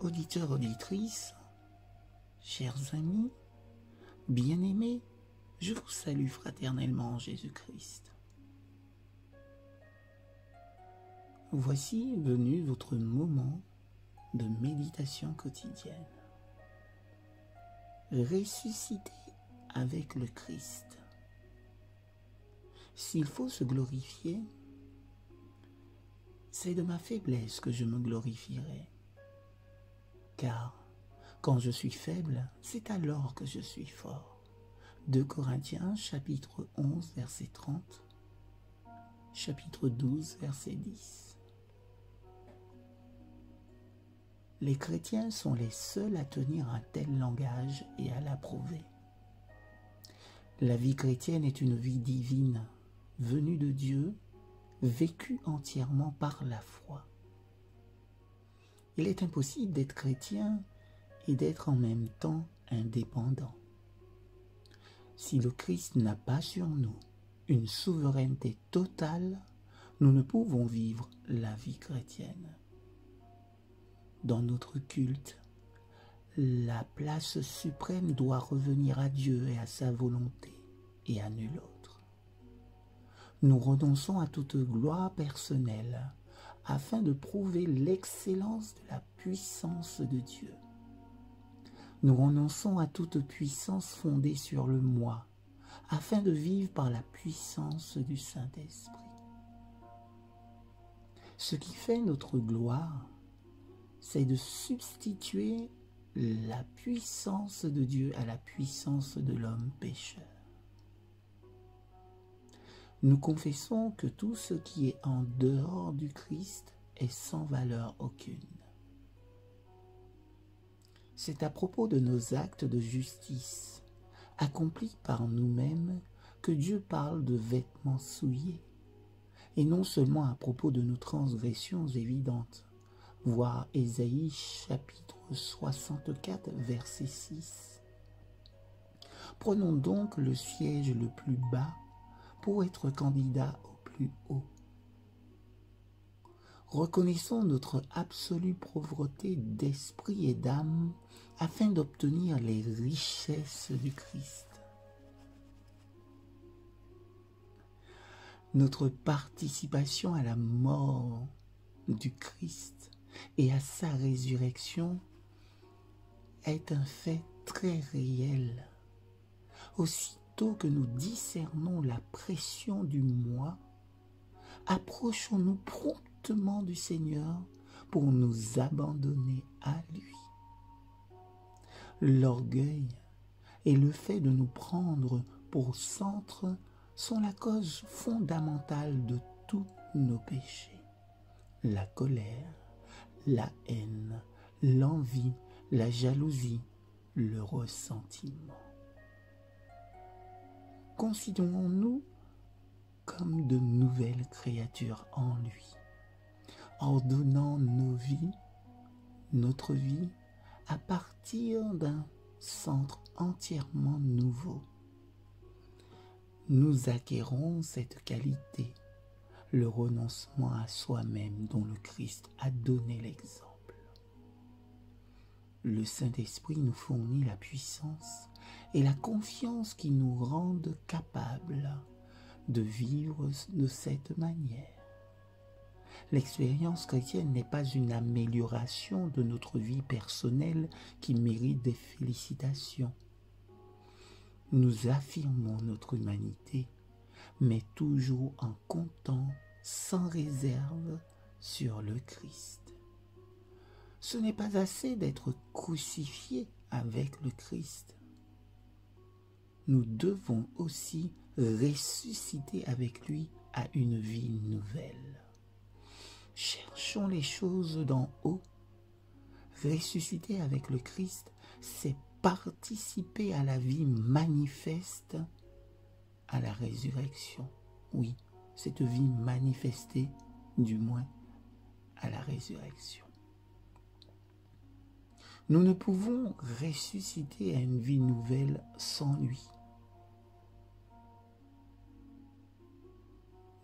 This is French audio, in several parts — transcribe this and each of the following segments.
Auditeurs, auditrices, chers amis, bien-aimés, je vous salue fraternellement en Jésus-Christ. Voici venu votre moment de méditation quotidienne. Ressusciter avec le Christ. S'il faut se glorifier, c'est de ma faiblesse que je me glorifierai. Car quand je suis faible, c'est alors que je suis fort. 2 Corinthiens, chapitre 11, verset 30, chapitre 12, verset 10. Les chrétiens sont les seuls à tenir un tel langage et à l'approuver. La vie chrétienne est une vie divine, venue de Dieu, vécue entièrement par la foi. Il est impossible d'être chrétien et d'être en même temps indépendant. Si le Christ n'a pas sur nous une souveraineté totale, nous ne pouvons vivre la vie chrétienne. Dans notre culte, la place suprême doit revenir à Dieu et à sa volonté, et à nul autre. Nous renonçons à toute gloire personnelle, afin de prouver l'excellence de la puissance de Dieu. Nous renonçons à toute puissance fondée sur le moi, afin de vivre par la puissance du Saint-Esprit. Ce qui fait notre gloire, c'est de substituer la puissance de Dieu à la puissance de l'homme pécheur. Nous confessons que tout ce qui est en dehors du Christ est sans valeur aucune. C'est à propos de nos actes de justice, accomplis par nous-mêmes, que Dieu parle de vêtements souillés, et non seulement à propos de nos transgressions évidentes. Voir Ésaïe chapitre 64, verset 6. Prenons donc le siège le plus bas pour être candidat au plus haut. Reconnaissons notre absolue pauvreté d'esprit et d'âme afin d'obtenir les richesses du Christ. Notre participation à la mort du Christ et à sa résurrection est un fait très réel. Aussitôt que nous discernons la pression du moi, approchons-nous promptement du Seigneur pour nous abandonner à lui. L'orgueil et le fait de nous prendre pour centre sont la cause fondamentale de tous nos péchés. La colère, la haine, l'envie, la jalousie, le ressentiment. Considérons-nous comme de nouvelles créatures en lui, ordonnant notre vie, à partir d'un centre entièrement nouveau. Nous acquérons cette qualité, le renoncement à soi-même dont le Christ a donné l'exemple. Le Saint-Esprit nous fournit la puissance et la confiance qui nous rendent capables de vivre de cette manière. L'expérience chrétienne n'est pas une amélioration de notre vie personnelle qui mérite des félicitations. Nous affirmons notre humanité, mais toujours en comptant sans réserve sur le Christ. Ce n'est pas assez d'être crucifié avec le Christ. Nous devons aussi ressusciter avec lui à une vie nouvelle. Cherchons les choses d'en haut. Ressusciter avec le Christ, c'est participer à la vie manifeste à la résurrection. Oui, cette vie manifestée, du moins, à la résurrection. Nous ne pouvons ressusciter à une vie nouvelle sans lui.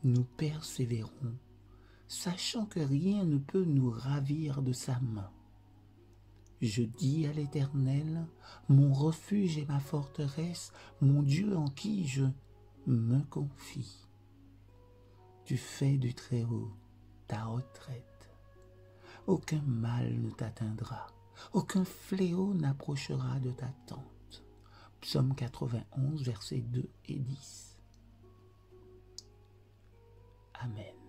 Nous persévérons, sachant que rien ne peut nous ravir de sa main. Je dis à l'Éternel, mon refuge et ma forteresse, mon Dieu en qui je me confie. Tu fais du Très-Haut ta retraite. Aucun mal ne t'atteindra, aucun fléau n'approchera de ta tente. Psaume 91, versets 2 et 10. Amen.